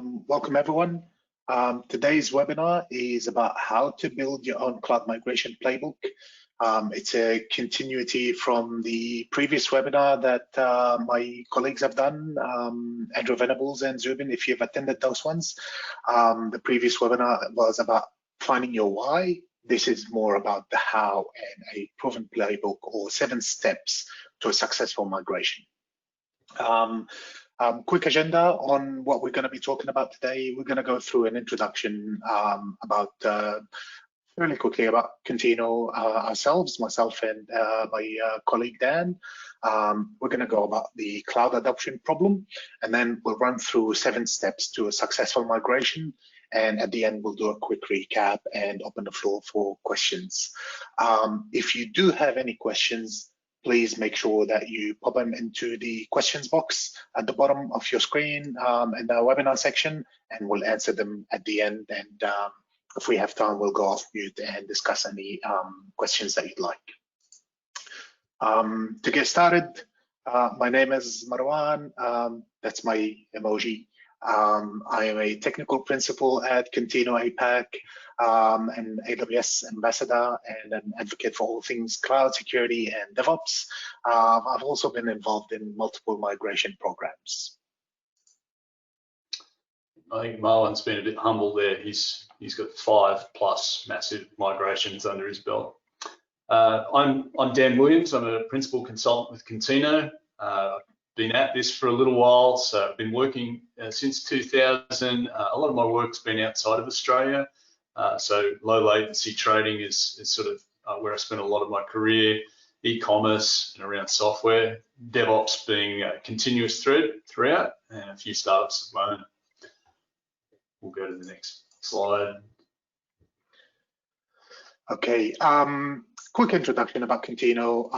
Welcome everyone. Today's webinar is about how to build your own cloud migration playbook. It's a continuity from the previous webinar that my colleagues have done, Andrew Venables and Zubin, if you've attended those ones. The previous webinar was about finding your why. This is more about the how and a proven playbook or 7 steps to a successful migration. Quick agenda on what we're going to be talking about today. We're going to go through an introduction about fairly quickly about Contino ourselves, myself and my colleague Dan. We're going to go about the cloud adoption problem, and then we'll run through 7 steps to a successful migration. And at the end, we'll do a quick recap and open the floor for questions. If you do have any questions, please make sure that you pop them into the questions box at the bottom of your screen in the webinar section, and we'll answer them at the end. And if we have time, we'll go off mute and discuss any questions that you'd like. To get started, my name is Marwan. That's my emoji. I am a technical principal at Contino APAC, an AWS ambassador, and an advocate for all things cloud security and DevOps. I've also been involved in multiple migration programs. I think Marwan's been a bit humble there. He's got 5+ massive migrations under his belt. I'm Dan Williams. I'm a principal consultant with Contino. Been at this for a little while, so I've been working since 2000. A lot of my work's been outside of Australia, so low latency trading is sort of where I spent a lot of my career, e-commerce and around software, DevOps being a continuous thread throughout, and a few startups at the moment. We'll go to the next slide. Okay, quick introduction about Contino.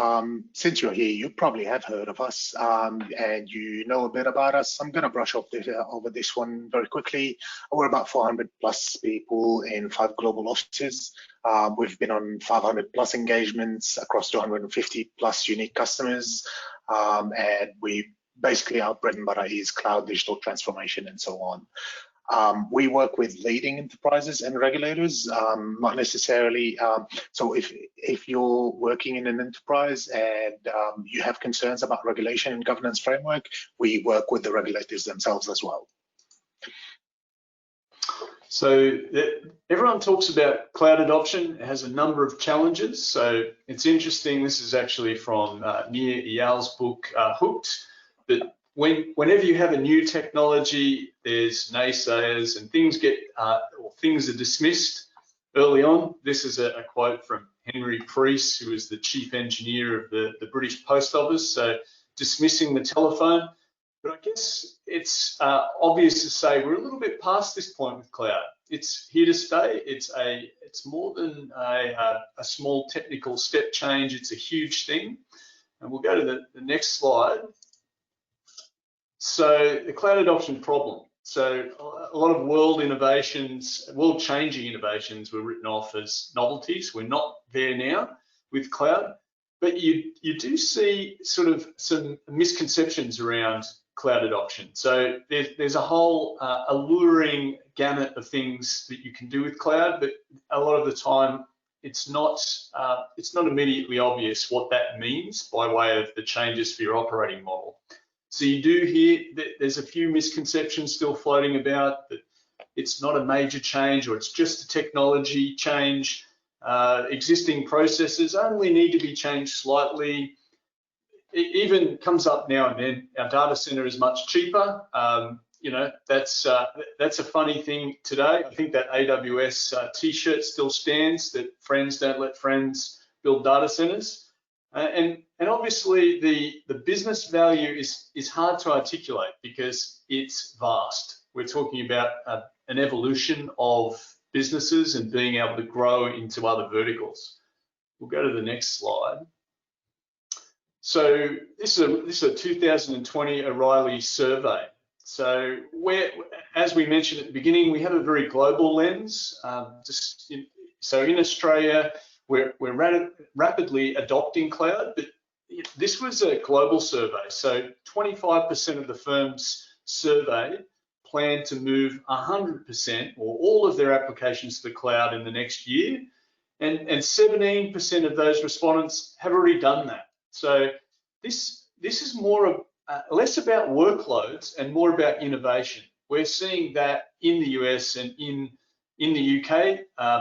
Since you're here, you probably have heard of us and you know a bit about us. I'm going to brush up over this one very quickly. We're about 400+ people in 5 global offices. We've been on 500+ engagements across 250+ unique customers, and we basically, our bread and butter is cloud digital transformation and so on. We work with leading enterprises and regulators, not necessarily. So if you're working in an enterprise and you have concerns about regulation and governance framework, we work with the regulators themselves as well. So everyone talks about cloud adoption. It has a number of challenges. So it's interesting. This is actually from Nir Eyal's book, Hooked, that whenever you have a new technology, there's naysayers and things are dismissed early on. This is a quote from Henry Priest, who was the chief engineer of the British Post Office, so dismissing the telephone. But I guess it's obvious to say we're a little bit past this point with cloud. It's here to stay. It's more than a small technical step change. It's a huge thing. And we'll go to the next slide. So the cloud adoption problem. So a lot of world-changing innovations were written off as novelties. We're not there now with cloud, but you do see sort of some misconceptions around cloud adoption. So there's a whole alluring gamut of things that you can do with cloud, but a lot of the time it's not immediately obvious what that means by way of the changes for your operating model. So you do hear that there's a few misconceptions still floating about, that it's not a major change or it's just a technology change. Existing processes only need to be changed slightly. It even comes up now and then, our data center is much cheaper. You know, that's a funny thing today. I think that AWS t-shirt still stands, that friends don't let friends build data centers. And obviously the business value is hard to articulate because it's vast. We're talking about an evolution of businesses and being able to grow into other verticals. We'll go to the next slide. So this is a 2020 O'Reilly survey. So as we mentioned at the beginning, we have a very global lens. So in Australia, we're rapidly adopting cloud, but this was a global survey. So 25% of the firms surveyed plan to move 100% or all of their applications to the cloud in the next year, and 17% of those respondents have already done that. So this is more less about workloads and more about innovation. We're seeing that in the US and in the UK,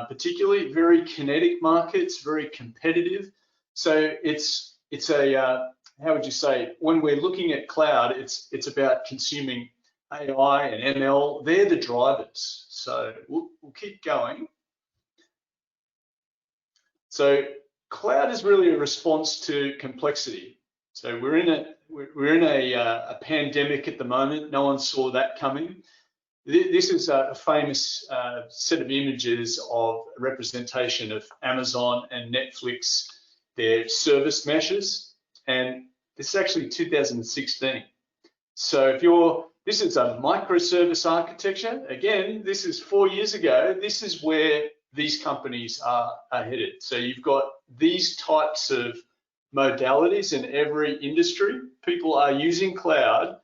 particularly very kinetic markets, very competitive. So it's a how would you say, when we're looking at cloud, it's about consuming AI and ML. They're the drivers. So we'll keep going. So cloud is really a response to complexity. So we're in a pandemic at the moment. No one saw that coming. This is a famous set of images of a representation of Amazon and Netflix, their service meshes, and this is actually 2016. So this is a microservice architecture. Again, this is 4 years ago. This is where these companies are headed. So you've got these types of modalities in every industry. People are using cloud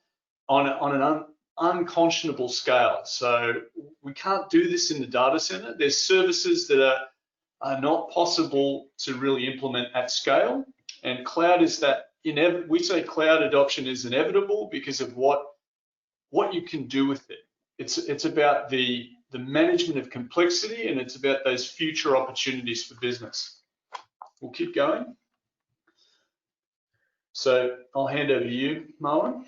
on an unconscionable scale. So we can't do this in the data center. There's services that are not possible to really implement at scale. And cloud is that we say cloud adoption is inevitable because of what you can do with it. It's about the management of complexity, and it's about those future opportunities for business. We'll keep going. So I'll hand over to you, Marwan.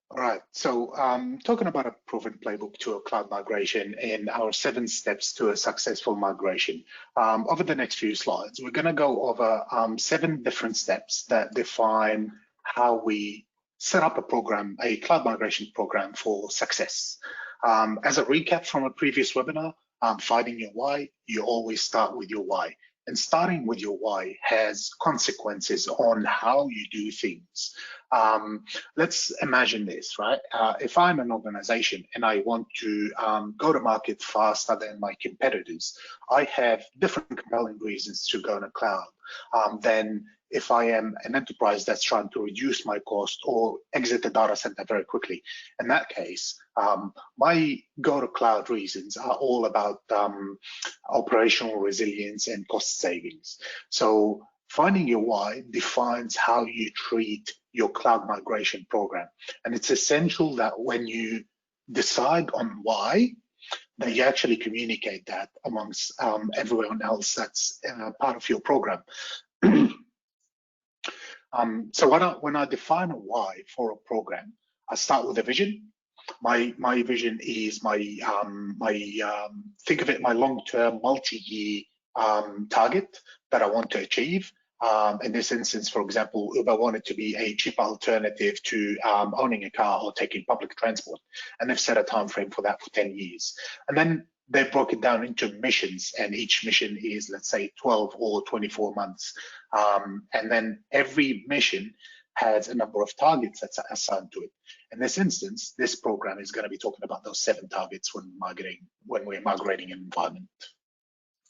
All right, so talking about a proven playbook to a cloud migration and our 7 steps to a successful migration. Over the next few slides, we're gonna go over 7 different steps that define how we set up a program, a cloud migration program for success. As a recap from a previous webinar, finding your why, you always start with your why. And starting with your why has consequences on how you do things. Let's imagine this, right? If I'm an organization and I want to go to market faster than my competitors, I have different compelling reasons to go to cloud than if I am an enterprise that's trying to reduce my cost or exit the data center very quickly. In that case, my go to cloud reasons are all about operational resilience and cost savings. So finding your why defines how you treat your cloud migration program. And it's essential that when you decide on why, that you actually communicate that amongst everyone else that's part of your program. So when I define a why for a program, I start with a vision. My vision is think of it my long-term multi-year target that I want to achieve. In this instance, for example, Uber wanted to be a cheap alternative to owning a car or taking public transport, and they've set a time frame for that for 10 years. And then they broke it down into missions, and each mission is, let's say, 12 or 24 months. And then every mission has a number of targets that's assigned to it. In this instance, this program is going to be talking about those 7 targets when we're migrating an environment.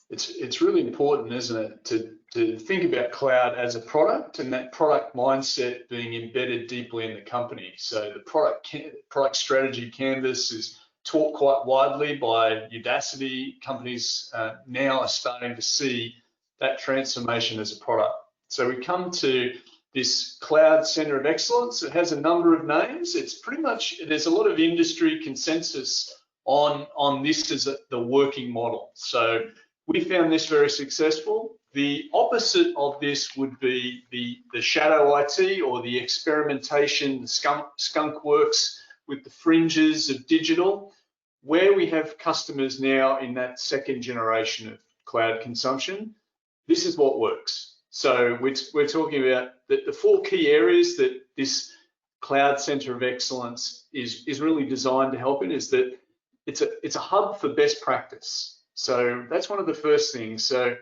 It's really important, isn't it, to think about cloud as a product, and that product mindset being embedded deeply in the company. So the product strategy canvas is taught quite widely by Udacity. Companies now are starting to see that transformation as a product. So we come to this Cloud Center of Excellence. It has a number of names. It's pretty much, there's a lot of industry consensus on this as the working model. So we found this very successful. The opposite of this would be the shadow IT or the experimentation, the skunk works with the fringes of digital, where we have customers now in that 2nd generation of cloud consumption. This is what works. So we're talking about the 4 key areas that this Cloud Center of Excellence is really designed to help in, is that it's a hub for best practice. So that's one of the first things. So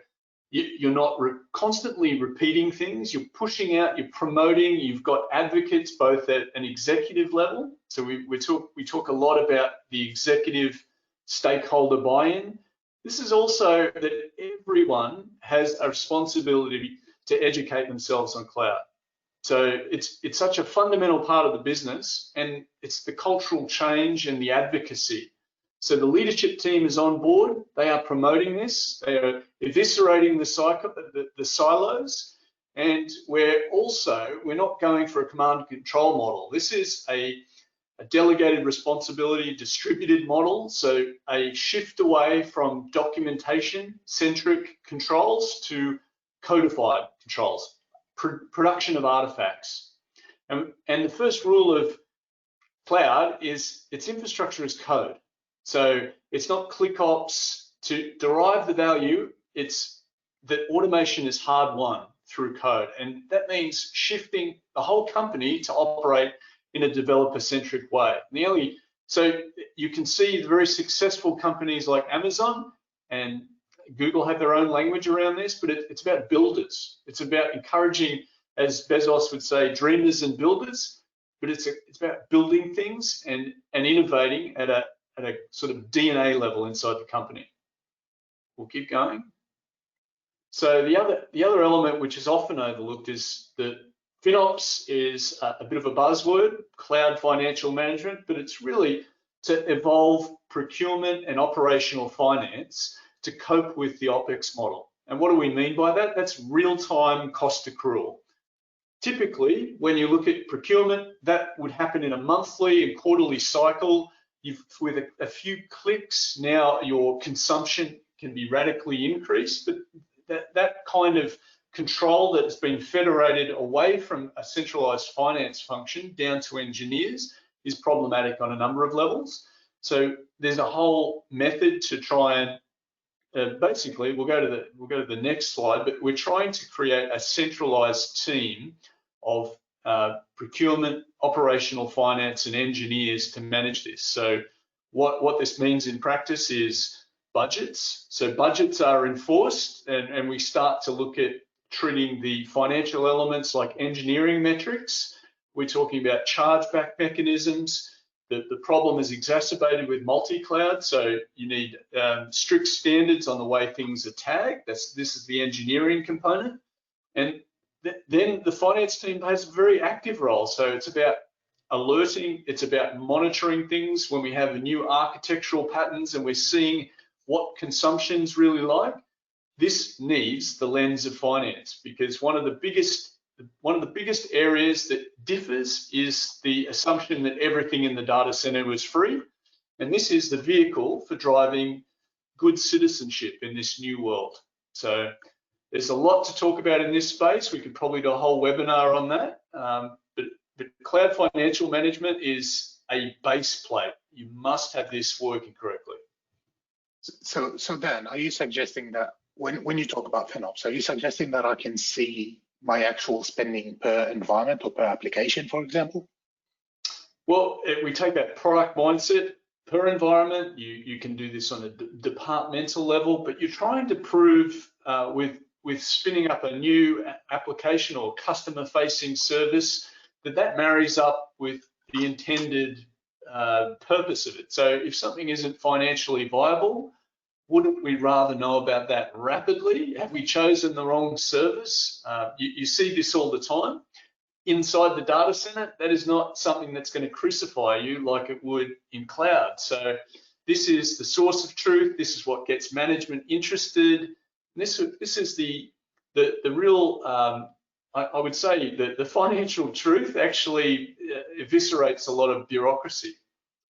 you're not constantly repeating things, you're pushing out, you're promoting, you've got advocates both at an executive level. So we talk a lot about the executive stakeholder buy-in. This is also that everyone has a responsibility to educate themselves on cloud. So it's such a fundamental part of the business, and it's the cultural change and the advocacy. So the leadership team is on board. They are promoting this. They are eviscerating the silos, and we're not going for a command and control model. This is a delegated responsibility, distributed model. So a shift away from documentation-centric controls to codified controls. Production of artifacts. And the first rule of cloud is its infrastructure is code. So it's not ClickOps. To derive the value, it's that automation is hard won through code. And that means shifting the whole company to operate in a developer-centric way. So you can see the very successful companies like Amazon and Google have their own language around this, but it's about builders. It's about encouraging, as Bezos would say, dreamers and builders, but it's about building things and innovating at a sort of DNA level inside the company. We'll keep going. So the other element which is often overlooked is that FinOps is a bit of a buzzword, cloud financial management, but it's really to evolve procurement and operational finance to cope with the OpEx model. And what do we mean by that? That's real-time cost accrual. Typically, when you look at procurement, that would happen in a monthly and quarterly cycle. With a few clicks, now your consumption can be radically increased, but that kind of control that has been federated away from a centralized finance function down to engineers is problematic on a number of levels. So there's a whole method to try and basically, we'll go to the next slide, but we're trying to create a centralized team of procurement, operational finance, and engineers to manage this. So what this means in practice is budgets. So budgets are enforced, and we start to look at treating the financial elements like engineering metrics. We're talking about chargeback mechanisms. The problem is exacerbated with multi-cloud, so you need strict standards on the way things are tagged. This is the engineering component. And then the finance team has a very active role. So it's about alerting, it's about monitoring things when we have new architectural patterns and we're seeing what consumption's really like. This needs the lens of finance, because one of the biggest areas that differs is the assumption that everything in the data center was free. And this is the vehicle for driving good citizenship in this new world. So there's a lot to talk about in this space. We could probably do a whole webinar on that. But cloud financial management is a base plate. You must have this working correctly. So Dan, are you suggesting that when you talk about FinOps, are you suggesting that I can see my actual spending per environment or per application, for example? Well, we take that product mindset per environment. You can do this on a departmental level, but you're trying to prove with spinning up a new application or customer-facing service that marries up with the intended purpose of it. So if something isn't financially viable, wouldn't we rather know about that rapidly? Have we chosen the wrong service? You see this all the time. Inside the data center, that is not something that's going to crucify you like it would in cloud. So this is the source of truth. This is what gets management interested. This is the real, I would say that the financial truth actually eviscerates a lot of bureaucracy.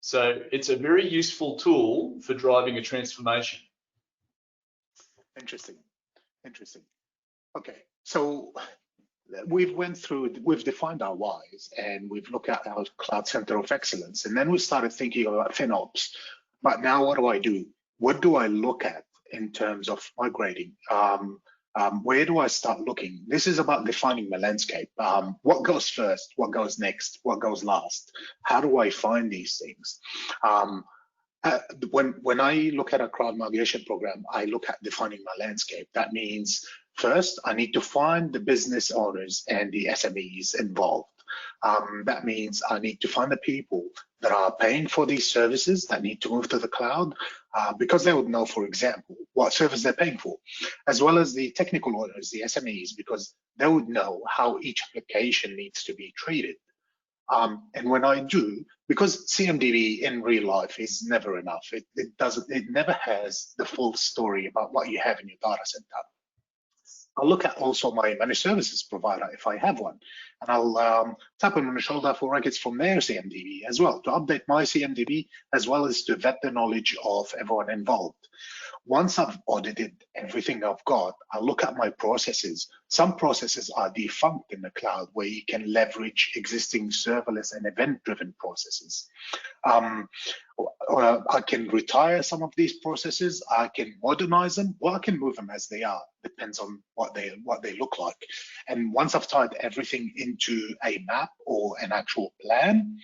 So it's a very useful tool for driving a transformation. Interesting. Okay, so we've defined our whys and we've looked at our cloud center of excellence, and then we started thinking about FinOps. But now what do I do? What do I look at in terms of migrating? Where do I start looking? This is about defining the landscape. What goes first? What goes next? What goes last? How do I find these things? When I look at a cloud migration program, I look at defining my landscape. That means first, I need to find the business owners and the SMEs involved. That means I need to find the people that are paying for these services that need to move to the cloud, because they would know, for example, what service they're paying for, as well as the technical owners, the SMEs, because they would know how each application needs to be treated. And when I do, because CMDB in real life is never enough, it never has the full story about what you have in your data center. I'll look at also my managed services provider if I have one, and I'll tap them on the shoulder for records from their CMDB as well, to update my CMDB, as well as to vet the knowledge of everyone involved. Once I've audited everything I've got, I'll look at my processes. Some processes are defunct in the cloud, where you can leverage existing serverless and event-driven processes. I can retire some of these processes, I can modernize them, or I can move them as they are. Depends on what they look like. And once I've tied everything into a map or an actual plan,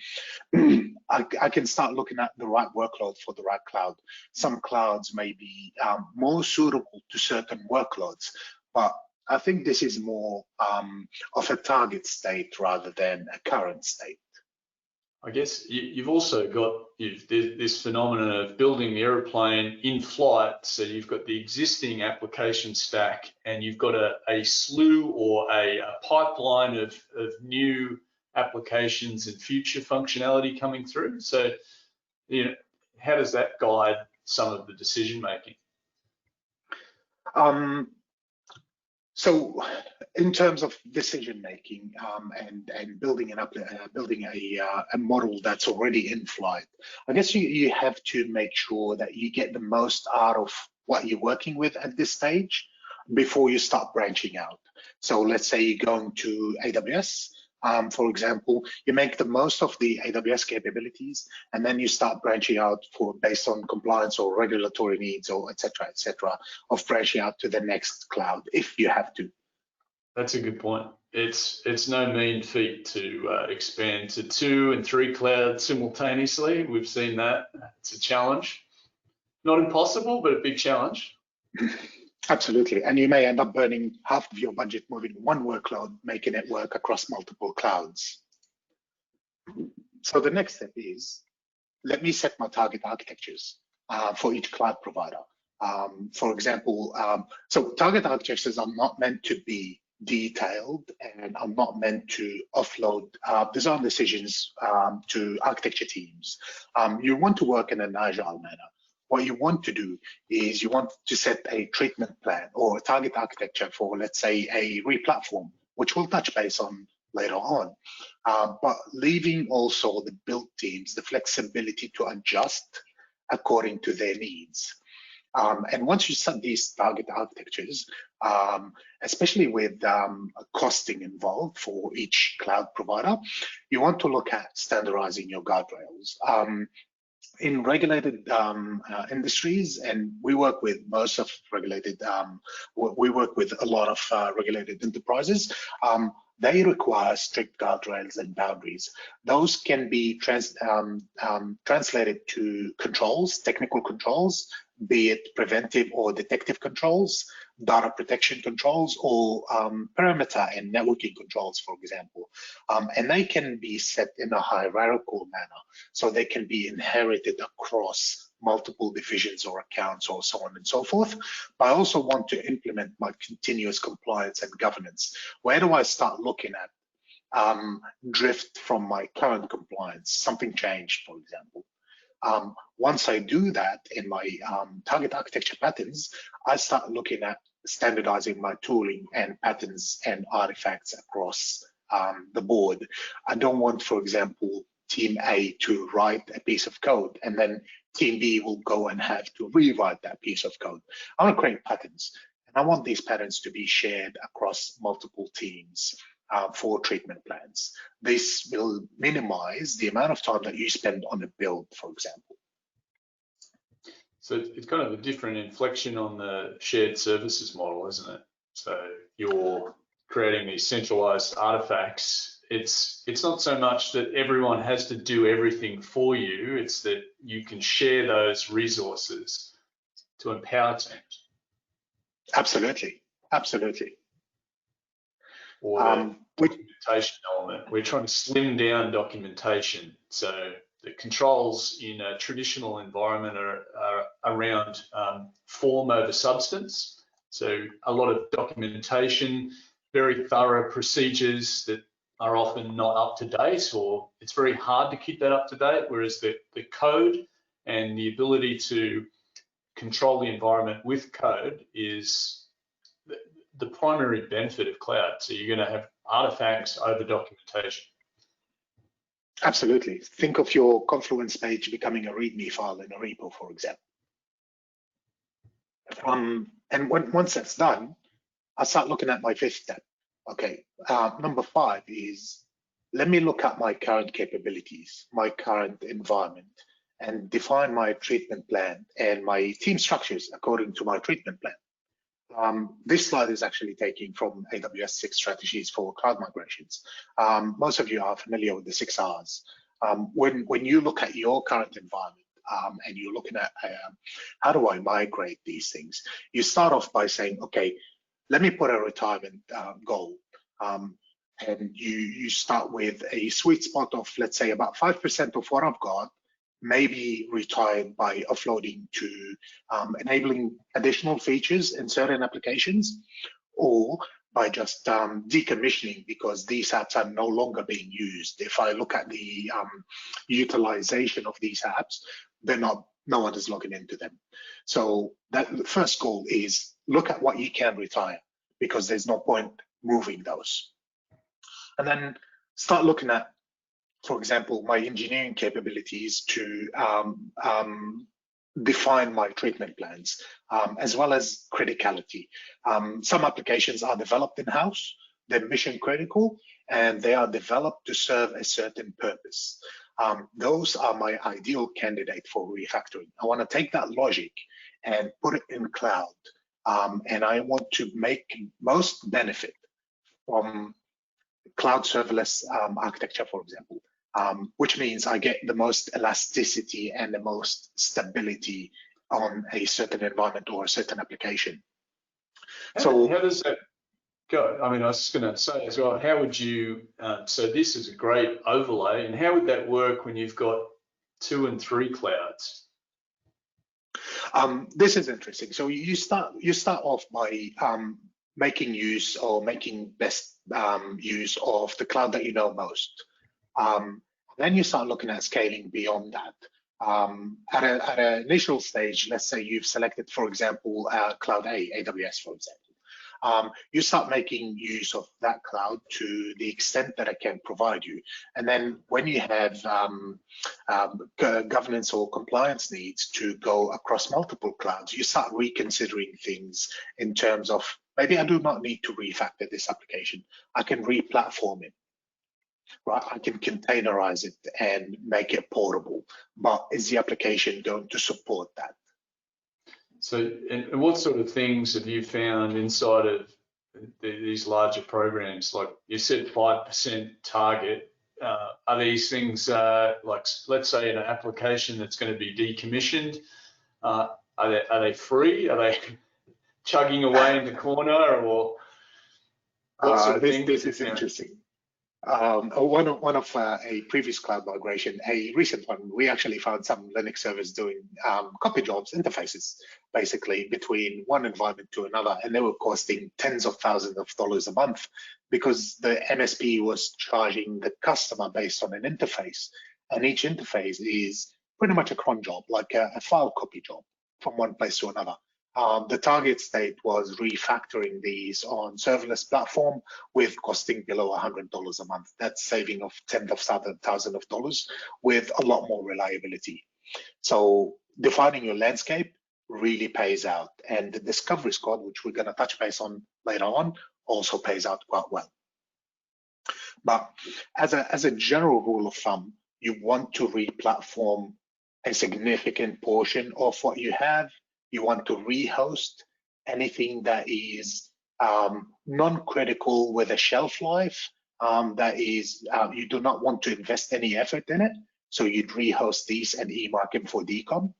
I can start looking at the right workload for the right cloud. Some clouds may be more suitable to certain workloads, but I think this is more of a target state rather than a current state. I guess you've also got this phenomenon of building the aeroplane in flight. So you've got the existing application stack, and you've got a slew or a pipeline of new applications and future functionality coming through. So, how does that guide some of the decision making? So in terms of decision making and building a model that's already in flight, I guess you have to make sure that you get the most out of what you're working with at this stage before you start branching out. So let's say you're going to AWS. For example, you make the most of the AWS capabilities, and then you start branching out based on compliance or regulatory needs, or et cetera, of branching out to the next cloud if you have to. That's a good point. It's no mean feat to expand to 2 and 3 clouds simultaneously. We've seen that. It's a challenge. Not impossible, but a big challenge. Absolutely, and you may end up burning half of your budget moving one workload, making it work across multiple clouds. So the next step is, let me set my target architectures for each cloud provider. For example, so target architectures are not meant to be detailed, and are not meant to offload design decisions to architecture teams. You want to work in an agile manner. What you want to do is you want to set a treatment plan or a target architecture for, let's say, a replatform, which we'll touch base on later on, but leaving also the build teams the flexibility to adjust according to their needs. And once you set these target architectures, especially with costing involved for each cloud provider, you want to look at standardizing your guardrails. In regulated industries, and we work with most of regulated, we work with a lot of regulated enterprises, they require strict guardrails and boundaries. Those can be translated to controls, technical controls, be it preventive or detective controls, data protection controls, or perimeter and networking controls, for example. And they can be set in a hierarchical manner, so they can be inherited across multiple divisions or accounts or so on and so forth. But I also want to implement my continuous compliance and governance. Where do I start looking at drift from my current compliance? Something changed, for example. Once I do that in my target architecture patterns, I start looking at standardizing my tooling and patterns and artifacts across the board. I don't want, for example, team A to write a piece of code and then team B will go and have to rewrite that piece of code. I want to create patterns, and I want these patterns to be shared across multiple teams for treatment plans. This will minimize the amount of time that you spend on a build, for example. So it's kind of a different inflection on the shared services model, isn't it? So you're creating these centralized artifacts. It's not so much that everyone has to do everything for you, it's that you can share those resources to empower teams. Absolutely, absolutely. Or documentation element. We're trying to slim down documentation. So the controls in a traditional environment are around form over substance. So a lot of documentation, very thorough procedures that are often not up to date, or it's very hard to keep that up to date, whereas the code and the ability to control the environment with code is the primary benefit of cloud. So you're going to have artifacts over documentation. Absolutely. Think of your Confluence page becoming a README file in a repo, for example. And once that's done, I start looking at my fifth step. Okay, number 5 is, let me look at my current capabilities, my current environment, and define my treatment plan and my team structures according to my treatment plan. This slide is actually taken from AWS 6 strategies for cloud migrations. Most of you are familiar with the 6 R's. When you look at your current environment and you're looking at how do I migrate these things, you start off by saying, okay, let me put a retirement goal. And you start with a sweet spot of, let's say, about 5% of what I've got, maybe retired by offloading to enabling additional features in certain applications, or by just decommissioning because these apps are no longer being used. If I look at the utilization of these apps, no one is logging into them. So the first goal is look at what you can retire, because there's no point moving those. And then start looking at, for example, my engineering capabilities to define my treatment plans, as well as criticality. Some applications are developed in-house, they're mission critical, and they are developed to serve a certain purpose. Those are my ideal candidate for refactoring. I want to take that logic and put it in cloud, and I want to make most benefit from cloud serverless architecture, for example. Which means I get the most elasticity and the most stability on a certain environment or a certain application. How does that go? I mean, I was just going to say as well, how would you, so this is a great overlay, and how would that work when you've got 2 and 3 clouds? This is interesting. So you start off by making use or making best use of the cloud that you know most. Then you start looking at scaling beyond that. At an initial stage, let's say you've selected, for example, Cloud A, AWS, for example. You start making use of that cloud to the extent that it can provide you. And then when you have governance or compliance needs to go across multiple clouds, you start reconsidering things in terms of, maybe I do not need to refactor this application. I can re-platform it. Right, I can containerize it and make it portable, but is the application going to support that? So, and what sort of things have you found inside of these larger programs? Like you said, 5% target. Are these things like, let's say, an application that's going to be decommissioned? Are they free? Are they chugging away in the corner, or what sort of things? This is interesting. One of a previous cloud migration, a recent one, we actually found some Linux servers doing copy jobs, interfaces, basically between one environment to another, and they were costing tens of thousands of dollars a month because the MSP was charging the customer based on an interface, and each interface is pretty much a cron job, like a file copy job from one place to another. The target state was refactoring these on serverless platform with costing below $100 a month. That's saving of tens of thousands of dollars with a lot more reliability. So defining your landscape really pays out, and the discovery squad, which we're going to touch base on later on, also pays out quite well. But as a general rule of thumb, you want to re-platform a significant portion of what you have. You want to rehost anything that is non-critical with a shelf life, that is, you do not want to invest any effort in it. So you'd rehost these and earmark them for decom.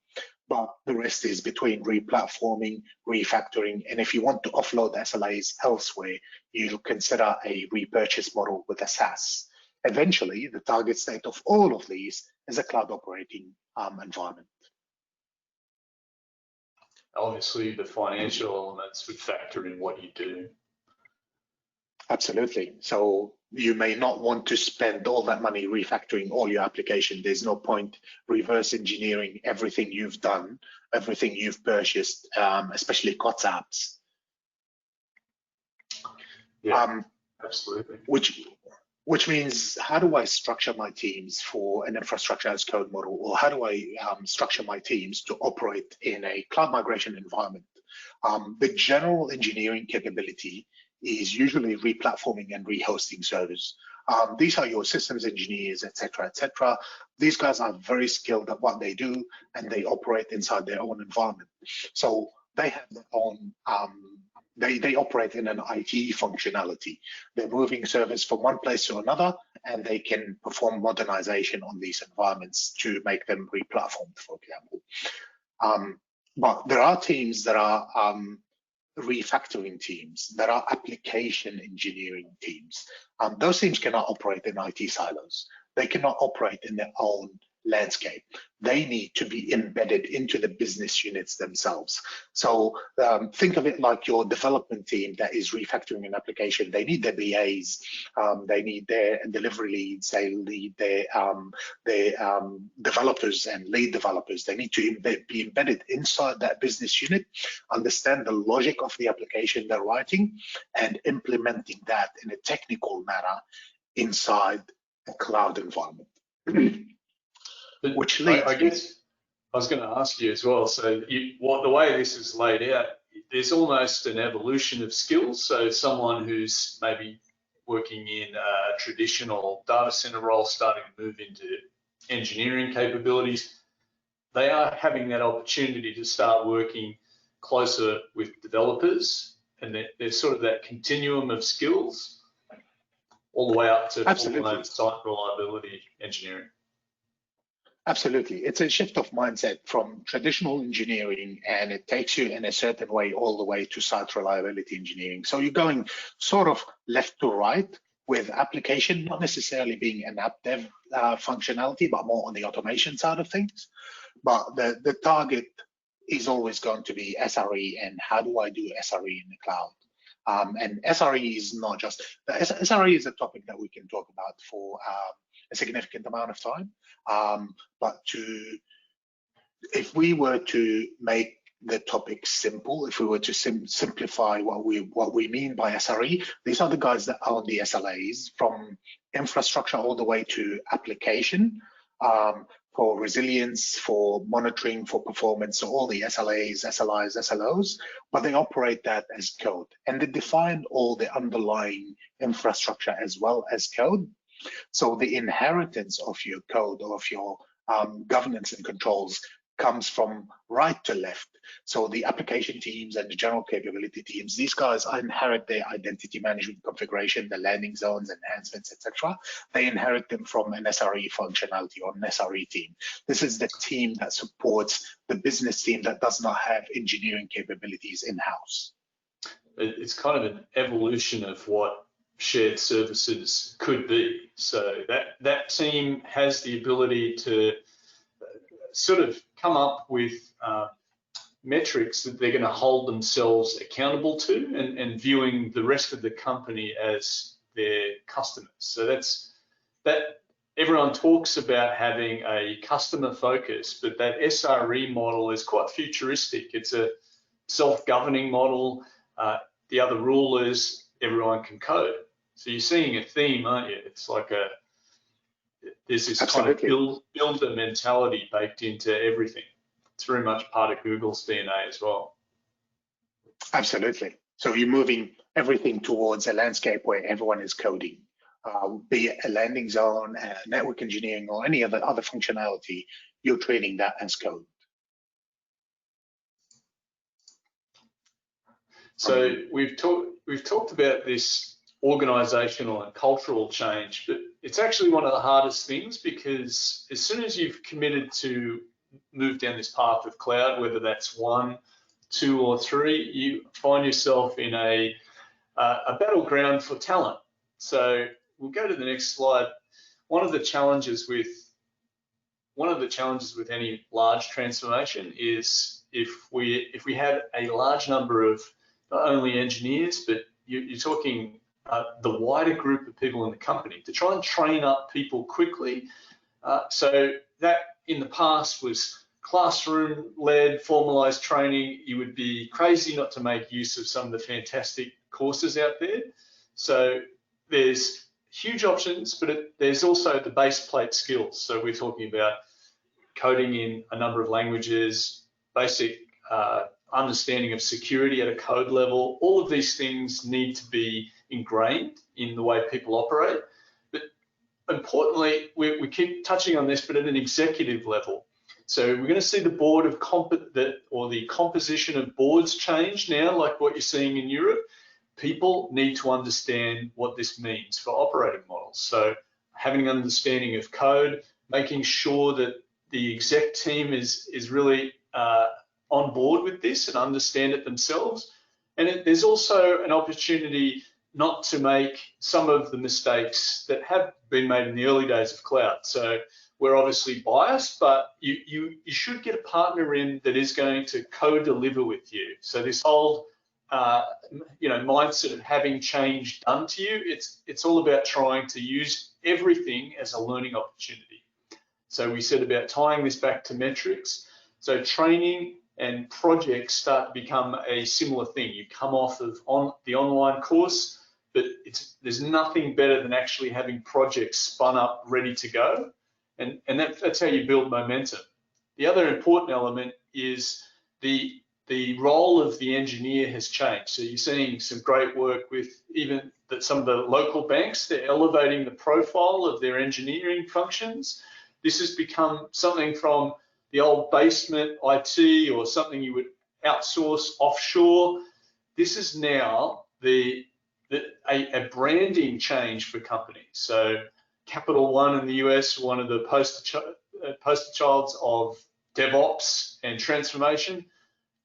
but the rest is between replatforming, refactoring, and if you want to offload SLAs elsewhere, you'll consider a repurchase model with a SaaS. Eventually, the target state of all of these is a cloud operating environment. Obviously, the financial elements would factor in what you do. Absolutely. So you may not want to spend all that money refactoring all your application. There's no point reverse engineering everything you've done, everything you've purchased, especially COTS apps. Yeah, absolutely. Which means, how do I structure my teams for an infrastructure as code model, or how do I structure my teams to operate in a cloud migration environment? The general engineering capability is usually replatforming and rehosting servers. These are your systems engineers, etc., etc. These guys are very skilled at what they do, and they operate inside their own environment. So they have their own, they operate in an IT functionality. They're moving servers from one place to another, and they can perform modernization on these environments to make them replatformed, for example. But there are teams that are refactoring teams, that are application engineering teams. Those teams cannot operate in IT silos. They cannot operate in their own landscape. They need to be embedded into the business units themselves. So think of it like your development team that is refactoring an application. They need their BAs, they need their delivery leads, they need their developers and lead developers. They need to be embedded inside that business unit, understand the logic of the application they're writing, and implementing that in a technical manner inside a cloud environment. Which leads, I guess I was going to ask you as well. So the way this is laid out, there's almost an evolution of skills. So someone who's maybe working in a traditional data center role, starting to move into engineering capabilities, they are having that opportunity to start working closer with developers, and there's sort of that continuum of skills all the way up to full-blown site reliability engineering. Absolutely. It's a shift of mindset from traditional engineering, and it takes you in a certain way all the way to site reliability engineering. So you're going sort of left to right with application, not necessarily being an app dev functionality, but more on the automation side of things. But the target is always going to be SRE, and how do I do SRE in the cloud? And SRE is not just, SRE is a topic that we can talk about for a significant amount of time. But if we were to make the topic simple, if we were to simplify what we mean by SRE, these are the guys that own the SLAs from infrastructure all the way to application, for resilience, for monitoring, for performance, so all the SLAs, SLIs, SLOs, but they operate that as code, and they define all the underlying infrastructure as well as code. So the inheritance of your code, or of your governance and controls, comes from right to left. So the application teams and the general capability teams, these guys inherit their identity management configuration, the landing zones, enhancements, etc. They inherit them from an SRE functionality or an SRE team. This is the team that supports the business team that does not have engineering capabilities in-house. It's kind of an evolution of what shared services could be. So that team has the ability to sort of come up with metrics that they're going to hold themselves accountable to, and viewing the rest of the company as their customers. So that everyone talks about having a customer focus, but that SRE model is quite futuristic. It's a self-governing model. The other rule is everyone can code. So you're seeing a theme, aren't you? It's like there's this Absolutely. kind of builder mentality baked into everything. It's very much part of Google's DNA as well. Absolutely. So you're moving everything towards a landscape where everyone is coding, be it a landing zone, network engineering, or any other functionality. You're treating that as code. So we've talked about this organizational and cultural change, but it's actually one of the hardest things, because as soon as you've committed to move down this path of cloud, whether that's 1, 2, or 3, you find yourself in a battleground for talent. So we'll go to the next slide. One of the challenges with any large transformation is if we have a large number of not only engineers, but you're talking the wider group of people in the company, to try and train up people quickly. So that in the past was classroom-led, formalized training. You would be crazy not to make use of some of the fantastic courses out there. So there's huge options, but there's also the base plate skills. So we're talking about coding in a number of languages, basic understanding of security at a code level. All of these things need to be ingrained in the way people operate. But importantly, we keep touching on this, but at an executive level. So we're going to see the board of the composition of boards change now, like what you're seeing in Europe. People need to understand what this means for operating models. So having an understanding of code, making sure that the exec team is really on board with this and understand it themselves. And there's also an opportunity not to make some of the mistakes that have been made in the early days of cloud. So we're obviously biased, but you should get a partner in that is going to co-deliver with you. So this whole mindset of having change done to you, it's all about trying to use everything as a learning opportunity. So we said about tying this back to metrics. So training and projects start to become a similar thing. You come off of the online course, but there's nothing better than actually having projects spun up, ready to go. And that's how you build momentum. The other important element is the role of the engineer has changed. So you're seeing some great work with even that some of the local banks, they're elevating the profile of their engineering functions. This has become something from the old basement IT or something you would outsource offshore. This is now a branding change for companies. So Capital One in the US, one of the poster childs of DevOps and transformation.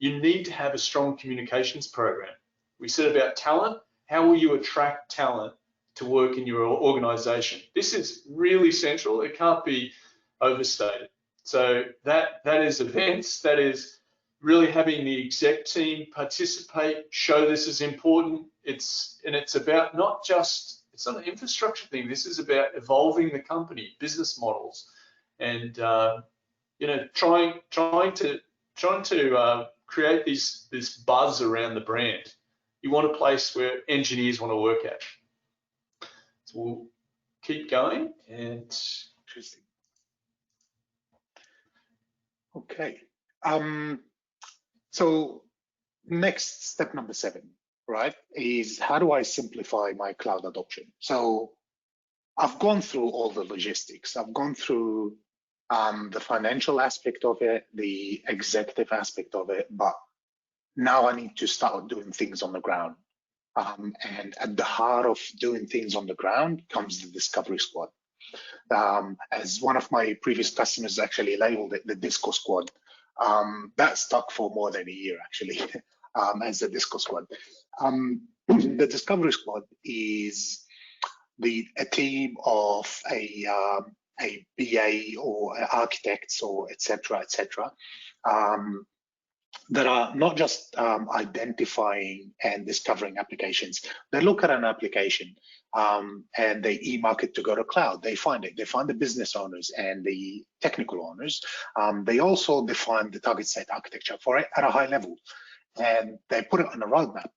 You need to have a strong communications program. We said about talent. How will you attract talent to work in your organization? This is really central. It can't be overstated. So that is events, that is really having the exec team participate, show this is important. It's about it's not an infrastructure thing. This is about evolving the company, business models, and trying to create this buzz around the brand. You want a place where engineers want to work at. So we'll keep going. And interesting. Okay. So next step number 7, right, is how do I simplify my cloud adoption? So I've gone through all the logistics. I've gone through the financial aspect of it, the executive aspect of it, but now I need to start doing things on the ground. And at the heart of doing things on the ground comes the discovery squad. As one of my previous customers actually labeled it the Disco Squad. That stuck for more than a year actually as the Disco Squad. The Discovery Squad is a team of a BA or architects or etc. That are not just identifying and discovering applications. They look at an application and they earmark it to go to cloud. They find it. They find the business owners and the technical owners. They also define the target state architecture for it at a high level, and they put it on a roadmap.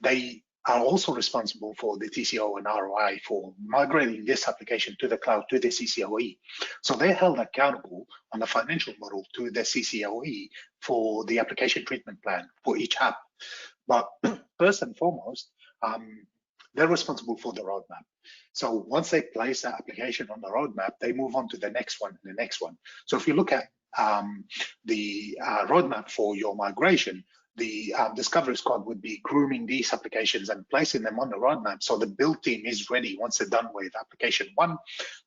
They are also responsible for the TCO and ROI for migrating this application to the cloud, to the CCOE. So they're held accountable on the financial model to the CCOE for the application treatment plan for each app. But first and foremost, they're responsible for the roadmap. So once they place that application on the roadmap, they move on to the next one and the next one. So if you look at the roadmap for your migration, the Discovery Squad would be grooming these applications and placing them on the roadmap. So the build team is ready once they're done with application 1,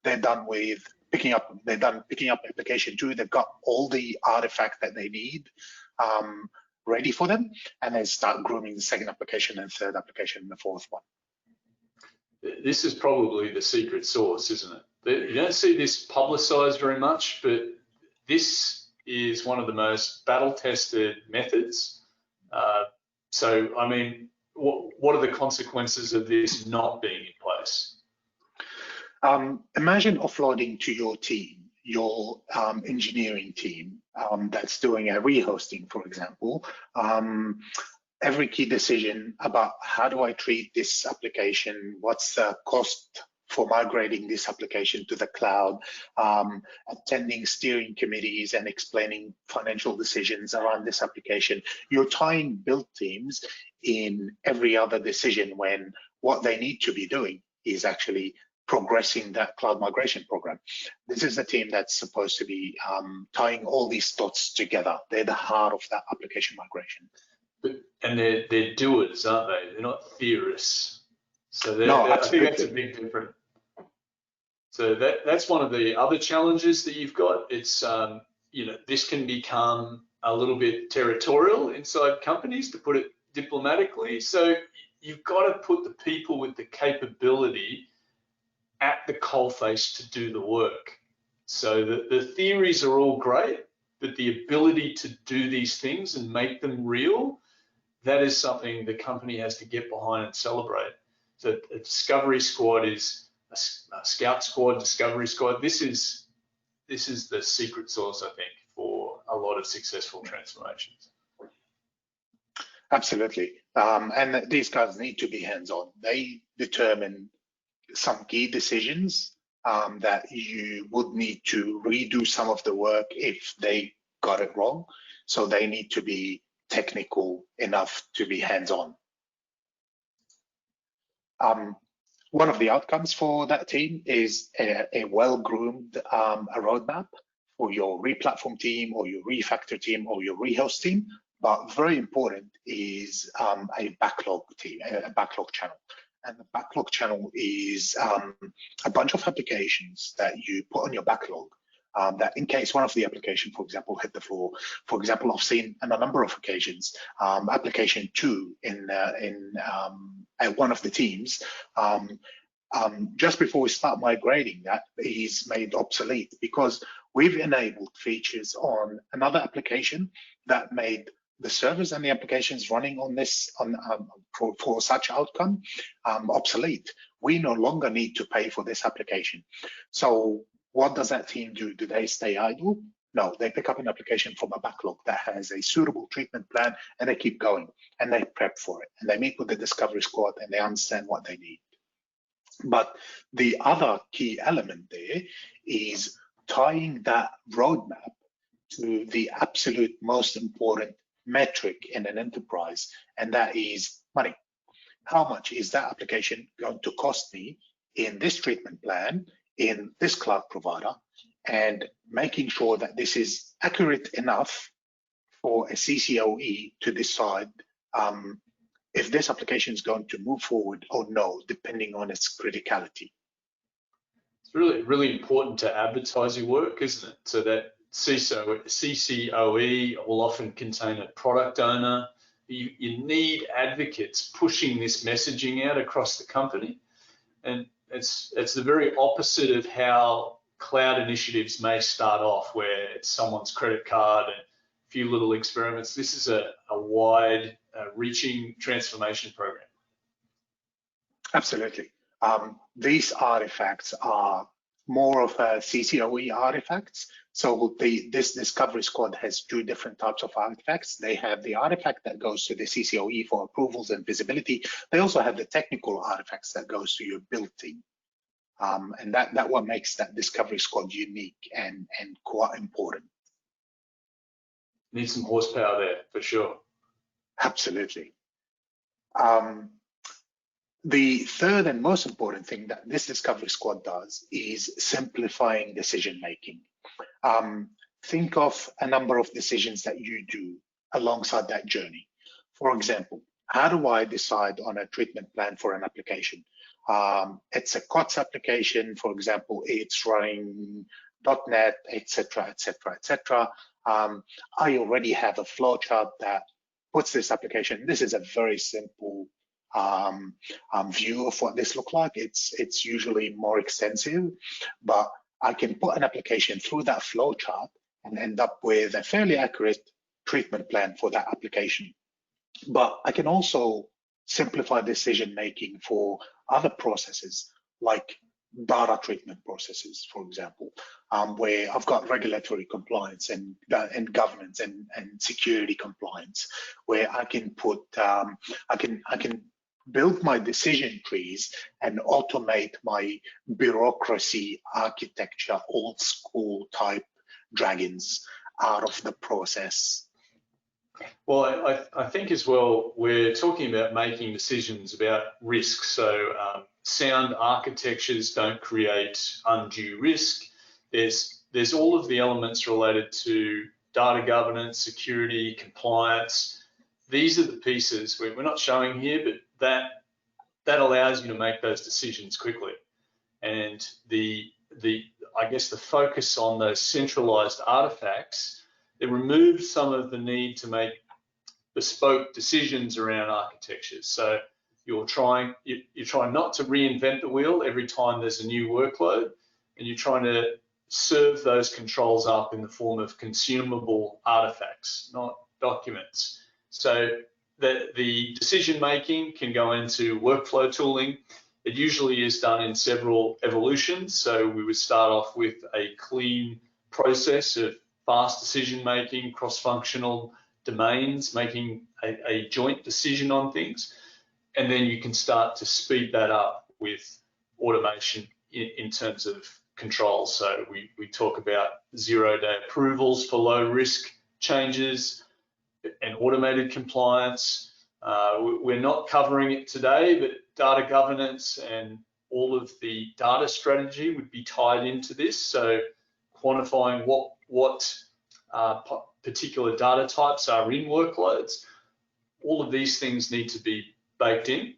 they're done with picking up application 2. They've got all the artifacts that they need ready for them, and they start grooming the second application and third application and the fourth one. This is probably the secret sauce, isn't it? You don't see this publicized very much, but this is one of the most battle-tested methods. So, I mean, what are the consequences of this not being in place? Imagine offloading to your team, your engineering team that's doing a rehosting, for example, every key decision about how do I treat this application, what's the cost for migrating this application to the cloud, attending steering committees and explaining financial decisions around this application. You're tying build teams in every other decision when what they need to be doing is actually progressing that cloud migration program. This is the team that's supposed to be tying all these dots together. They're the heart of that application migration. And they're doers, aren't they? They're not theorists. So I think that's a big difference. So that's one of the other challenges that you've got. It's you know, this can become a little bit territorial inside companies, to put it diplomatically. So you've got to put the people with the capability at the coalface to do the work. So the theories are all great, but the ability to do these things and make them real, that is something the company has to get behind and celebrate. So a discovery squad is a scout squad, discovery squad. This is the secret sauce, I think, for a lot of successful transformations. Absolutely. And these guys need to be hands-on. They determine some key decisions that you would need to redo some of the work if they got it wrong. So they need to be technical enough to be hands-on. One of the outcomes for that team is a well-groomed roadmap for your re-platform team or your refactor team or your rehost team. But very important is a backlog team, a backlog channel. And the backlog channel is a bunch of applications that you put on your backlog that in case one of the application, for example, hit the floor. For example, I've seen on a number of occasions, application 2 at one of the teams, just before we start migrating that, is made obsolete because we've enabled features on another application that made the servers and the applications running on this for such outcome obsolete. We no longer need to pay for this application. So what does that team do? Do they stay idle? No, they pick up an application from a backlog that has a suitable treatment plan, and they keep going and they prep for it, and they meet with the discovery squad and they understand what they need. But the other key element there is tying that roadmap to the absolute most important metric in an enterprise, and that is money. How much is that application going to cost me in this treatment plan, in this cloud provider, and making sure that this is accurate enough for a CCOE to decide if this application is going to move forward or no, depending on its criticality. It's really important to advertise your work, isn't it? So that CCOE will often contain a product owner. You need advocates pushing this messaging out across the company. And it's the very opposite of how cloud initiatives may start off, where it's someone's credit card and a few little experiments. This is a wide reaching transformation program. Absolutely. These artifacts are more of a CCOE artifacts. So this discovery squad has 2 different types of artifacts. They have the artifact that goes to the CCOE for approvals and visibility. They also have the technical artifacts that goes to your build team. And that what makes that discovery squad unique and quite important. Need some horsepower there for sure. Absolutely. The third and most important thing that this discovery squad does is simplifying decision making. Think of a number of decisions that you do alongside that journey. For example, how do I decide on a treatment plan for an application? It's a COTS application, for example, it's running .NET, etc., etc., etc. I already have a flowchart that puts this application. This is a very simple view of what this looks like. It's usually more extensive, but I can put an application through that flowchart and end up with a fairly accurate treatment plan for that application. But I can also simplify decision making for other processes, like data treatment processes, for example, where I've got regulatory compliance and governance and security compliance, where I can put I can build my decision trees and automate my bureaucracy architecture, old school type dragons out of the process. Well, I think as well, we're talking about making decisions about risk. So sound architectures don't create undue risk. There's all of the elements related to data governance, security, compliance. These are the pieces we're not showing here, but that allows you to make those decisions quickly. And I guess the focus on those centralized artifacts, it removes some of the need to make bespoke decisions around architectures. So you're trying not to reinvent the wheel every time there's a new workload, and you're trying to serve those controls up in the form of consumable artifacts, not documents. So the decision making can go into workflow tooling. It usually is done in several evolutions. So we would start off with a clean process of fast decision making, cross-functional domains, making a joint decision on things. And then you can start to speed that up with automation in terms of controls. So we talk about zero-day approvals for low-risk changes and automated compliance. We're not covering it today, but data governance and all of the data strategy would be tied into this. So quantifying what particular data types are in workloads, all of these things need to be baked in.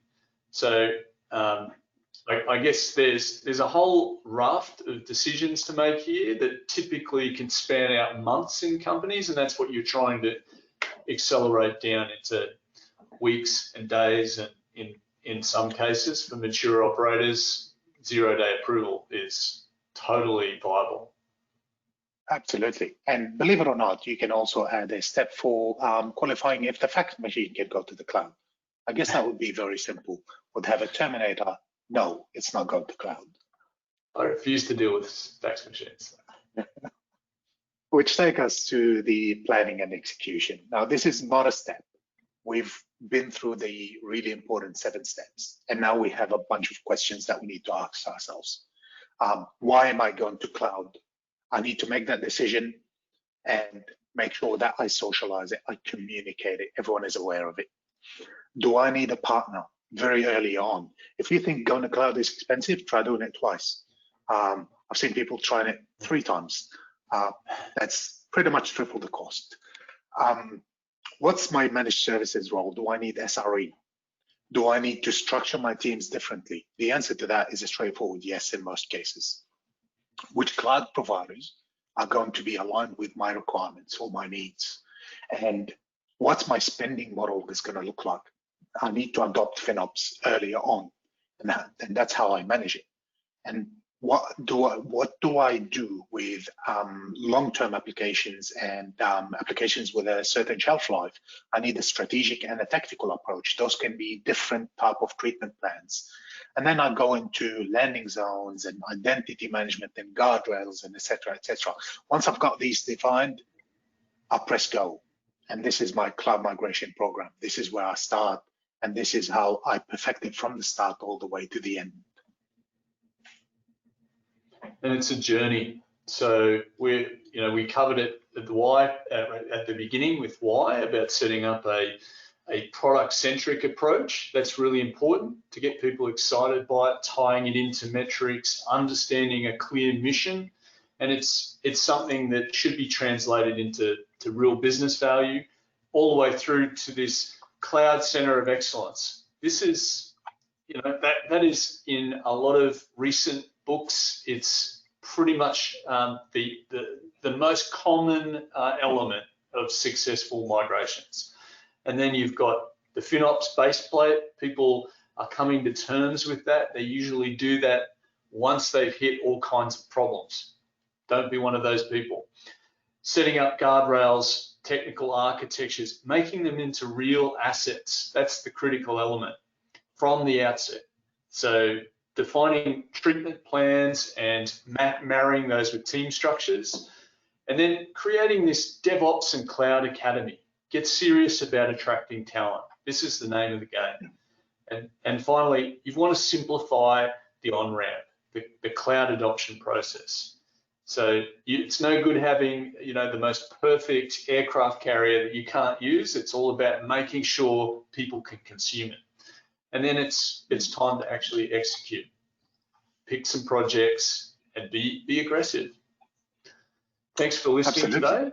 So I guess there's a whole raft of decisions to make here that typically can span out months in companies, and that's what you're trying to accelerate down into weeks and days, and in some cases for mature operators, zero-day approval is totally viable. Absolutely. And believe it or not, you can also add a step for qualifying if the fax machine can go to the cloud. I guess that would be very simple. Would have a terminator. No, it's not going to cloud. I refuse to deal with fax machines. Which takes us to the planning and execution. Now, this is not a step. We've been through the really important 7 steps, and now we have a bunch of questions that we need to ask ourselves. Why am I going to cloud? I need to make that decision and make sure that I socialize it, I communicate it, everyone is aware of it. Do I need a partner? Very early on. If you think going to cloud is expensive, try doing it twice. I've seen people trying it 3 times. That's pretty much triple the cost. What's my managed services role? Do I need SRE? Do I need to structure my teams differently? The answer to that is a straightforward yes in most cases. Which cloud providers are going to be aligned with my requirements or my needs? And what's my spending model is going to look like? I need to adopt FinOps earlier on, and that's how I manage it. And what do I do with long-term applications and applications with a certain shelf life? I need a strategic and a tactical approach. Those can be different type of treatment plans. And then I go into landing zones and identity management and guardrails and et cetera, et cetera. Once I've got these defined, I press go. And this is my cloud migration program. This is where I start. And this is how I perfect it from the start all the way to the end. And it's a journey. So we covered it at the why at the beginning with why about setting up a product-centric approach. That's really important to get people excited by it, tying it into metrics, understanding a clear mission, and it's something that should be translated into real business value, all the way through to this cloud center of excellence. This is, that is in a lot of recent books. It's pretty much the most common element of successful migrations. And then you've got the FinOps base plate. People are coming to terms with that. They usually do that once they've hit all kinds of problems. Don't be one of those people. Setting up guardrails, technical architectures, making them into real assets. That's the critical element from the outset. So defining treatment plans and marrying those with team structures, and then creating this DevOps and Cloud Academy. Get serious about attracting talent. This is the name of the game. And finally, you want to simplify the on-ramp, the cloud adoption process. So it's no good having, the most perfect aircraft carrier that you can't use. It's all about making sure people can consume it. And then it's time to actually execute. Pick some projects and be aggressive. Thanks for listening today.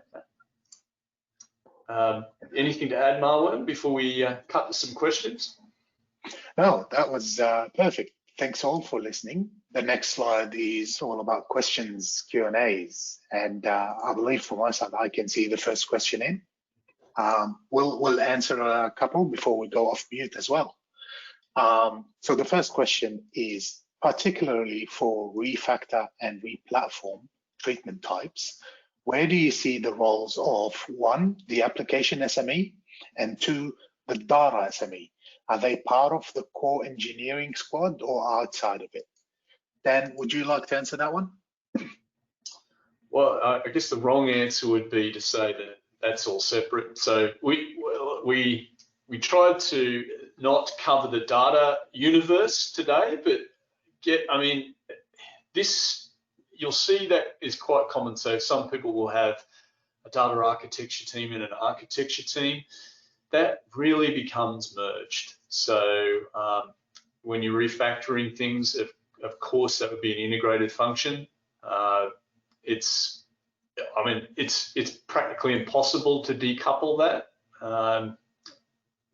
Anything to add, Marwan, before we cut to some questions? No, that was perfect. Thanks all for listening. The next slide is all about questions, Q&As, and I believe from my side I can see the first question in. We'll answer a couple before we go off mute as well. So the first question is, particularly for refactor and replatform treatment types, where do you see the roles of 1, the application SME, and 2, the data SME? Are they part of the core engineering squad or outside of it? Dan, would you like to answer that one? Well, I guess the wrong answer would be to say that that's all separate. So we tried to not cover the data universe today, but this, you'll see that is quite common. So some people will have a data architecture team and an architecture team. That really becomes merged. So when you're refactoring things, of course, that would be an integrated function. It's practically impossible to decouple that.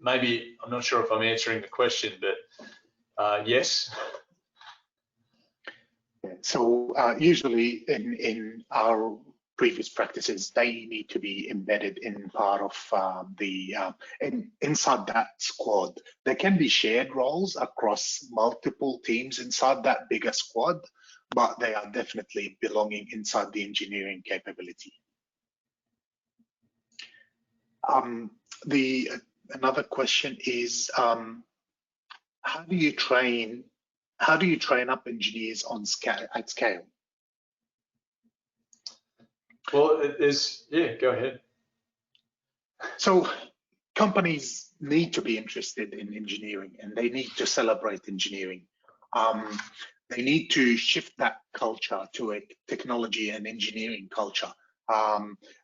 Maybe, I'm not sure if I'm answering the question, but yes. So usually in our previous practices, they need to be embedded in part of inside that squad. There can be shared roles across multiple teams inside that bigger squad, but they are definitely belonging inside the engineering capability. Another question is, how do you train up engineers at scale? Well, go ahead. So companies need to be interested in engineering, and they need to celebrate engineering. They need to shift that culture to a technology and engineering culture.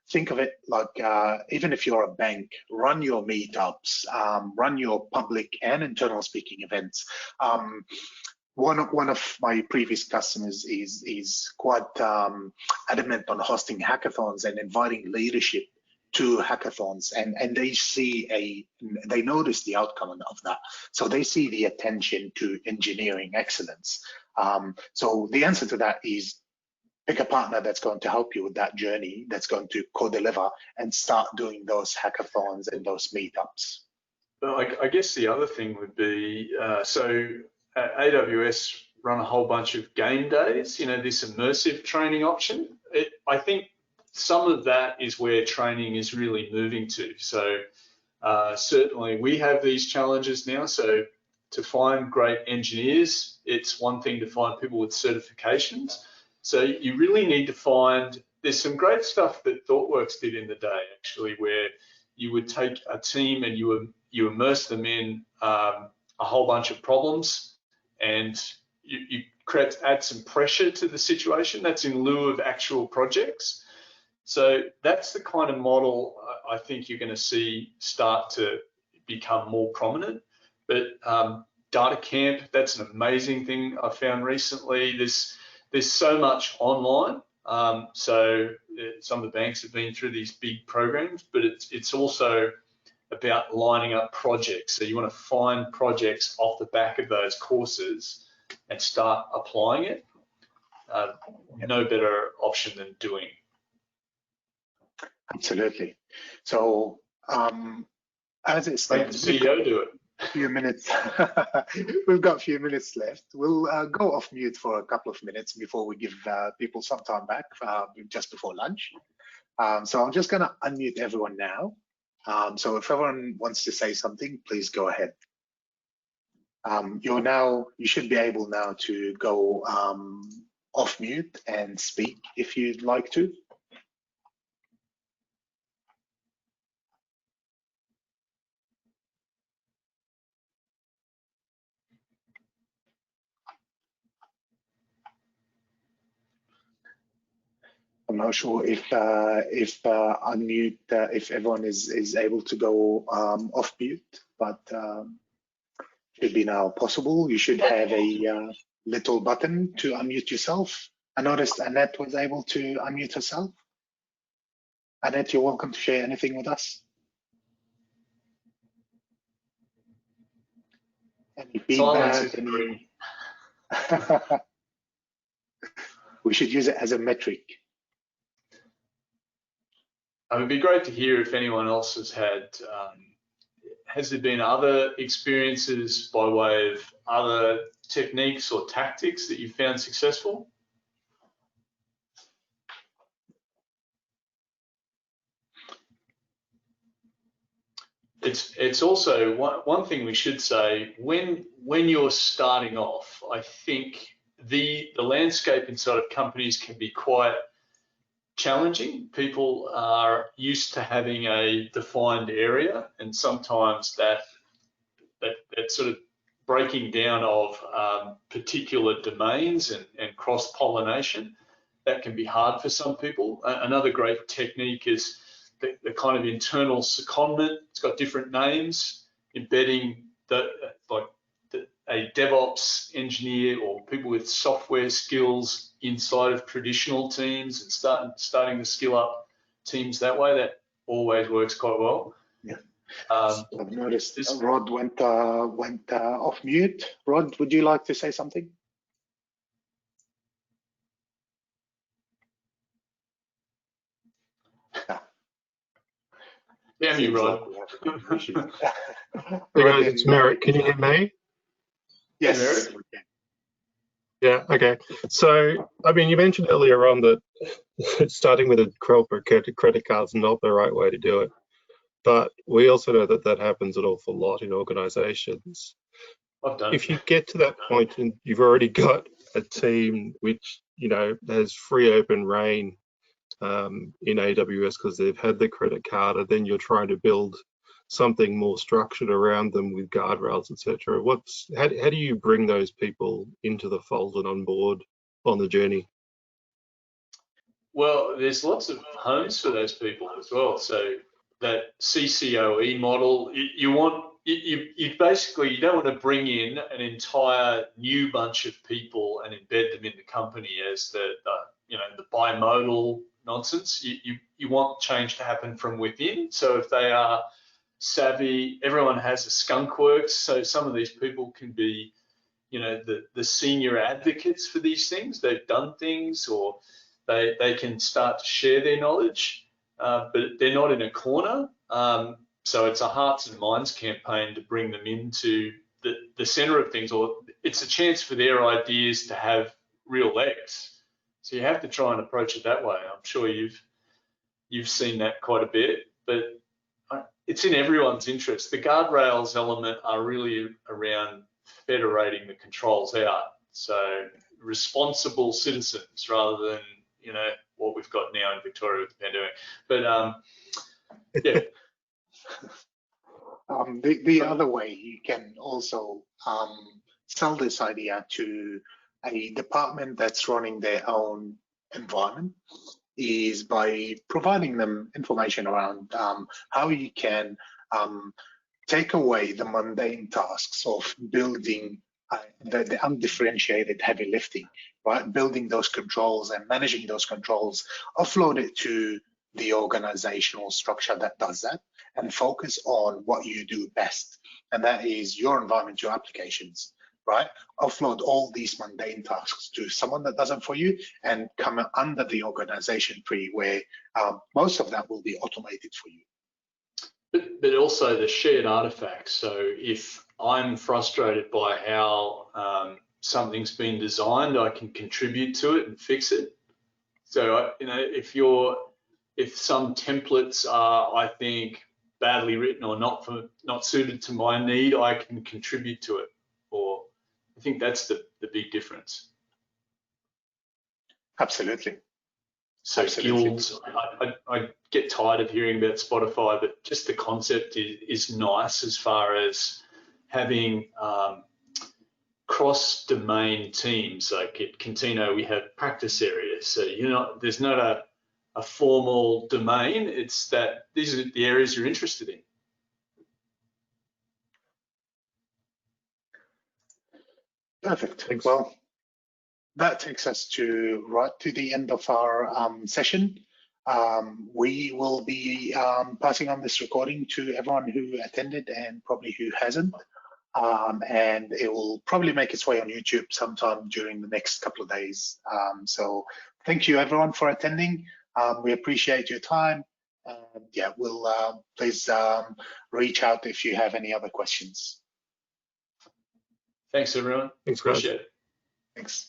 Think of it like, even if you're a bank, run your meetups, run your public and internal speaking events. One of my previous customers is quite adamant on hosting hackathons and inviting leadership to hackathons, and they notice the outcome of that. So they see the attention to engineering excellence. So the answer to that is pick a partner that's going to help you with that journey, that's going to co-deliver, and start doing those hackathons and those meetups. Well, I guess the other thing would be, so AWS run a whole bunch of game days, this immersive training option. I think some of that is where training is really moving to. So certainly we have these challenges now. So to find great engineers, it's one thing to find people with certifications. So you really need to find, there's some great stuff that ThoughtWorks did in the day, actually, where you would take a team and you immerse them in a whole bunch of problems, and you add some pressure to the situation. That's in lieu of actual projects. So that's the kind of model I think you're going to see start to become more prominent. But Data Camp, that's an amazing thing I found recently. There's so much online. So some of the banks have been through these big programs, but it's also about lining up projects. So you want to find projects off the back of those courses and start applying it. no better option than doing. Absolutely. So as it stands, make the CEO do it. Few minutes. We've got a few minutes left. We'll go off mute for a couple of minutes before we give people some time back, just before lunch. So I'm just going to unmute everyone now. So if everyone wants to say something, please go ahead. You should be able now to go off mute and speak if you'd like to. I'm not sure if unmute, if everyone is able to go off mute, but should be now possible. You should have a little button to unmute yourself. I noticed Annette was able to unmute herself. Annette, you're welcome to share anything with us. Any feedback? We should use it as a metric. It would be great to hear if anyone else has had, has there been other experiences by way of other techniques or tactics that you found successful? It's also one thing we should say, when you're starting off, I think the landscape inside of companies can be quite challenging. People are used to having a defined area, and sometimes that sort of breaking down of particular domains and cross-pollination, that can be hard for some people. Another great technique is the kind of internal secondment. It's got different names, embedding a DevOps engineer or people with software skills inside of traditional teams and starting to skill up teams that way. That always works quite well. Yeah. I've noticed Rod went off mute. Rod, would you like to say something? Yeah, you, Rod. Hey guys, it's Merrick. Can you hear me? Yes. Yeah, okay. So, I mean, you mentioned earlier on that starting with a credit card is not the right way to do it. But we also know that that happens an awful lot in organizations. If you get to that point and you've already got a team which, you know, has free open reign in AWS because they've had the credit card, and then you're trying to build something more structured around them with guardrails, etc. How do you bring those people into the fold and on board on the journey? Well, there's lots of homes for those people as well. So that CCOE model, you basically, you don't want to bring in an entire new bunch of people and embed them in the company as the bimodal nonsense. You want change to happen from within. So if they are savvy, everyone has a skunk works. So some of these people can be, you know, the senior advocates for these things. They've done things, or they can start to share their knowledge, but they're not in a corner. So it's a hearts and minds campaign to bring them into the center of things, or it's a chance for their ideas to have real legs. So you have to try and approach it that way. I'm sure you've seen that quite a bit, but it's in everyone's interest. The guardrails element are really around federating the controls out. So responsible citizens rather than, you know, what we've got now in Victoria with the pandemic. But yeah. The other way you can also sell this idea to a department that's running their own environment is by providing them information around how you can take away the mundane tasks of building the undifferentiated heavy lifting, right? Building those controls and managing those controls, offload it to the organizational structure that does that, and focus on what you do best. And that is your environment, your applications, right? Offload all these mundane tasks to someone that does them for you and come under the organization tree where most of that will be automated for you. But also the shared artifacts. So if I'm frustrated by how something's been designed, I can contribute to it and fix it. So if some templates are, I think, badly written or not suited to my need, I can contribute to it. Or I think that's the big difference. Absolutely. So guilds, I get tired of hearing about Spotify, but just the concept is nice as far as having cross-domain teams. Like at Contino, we have practice areas. So there's not a formal domain. It's that these are the areas you're interested in. Perfect. Thanks. Well, that takes us right to the end of our session. We will be passing on this recording to everyone who attended and probably who hasn't. And it will probably make its way on YouTube sometime during the next couple of days. So thank you everyone for attending. We appreciate your time. Yeah, we'll please reach out if you have any other questions. Thanks everyone. Thanks, guys. Appreciate it. Thanks.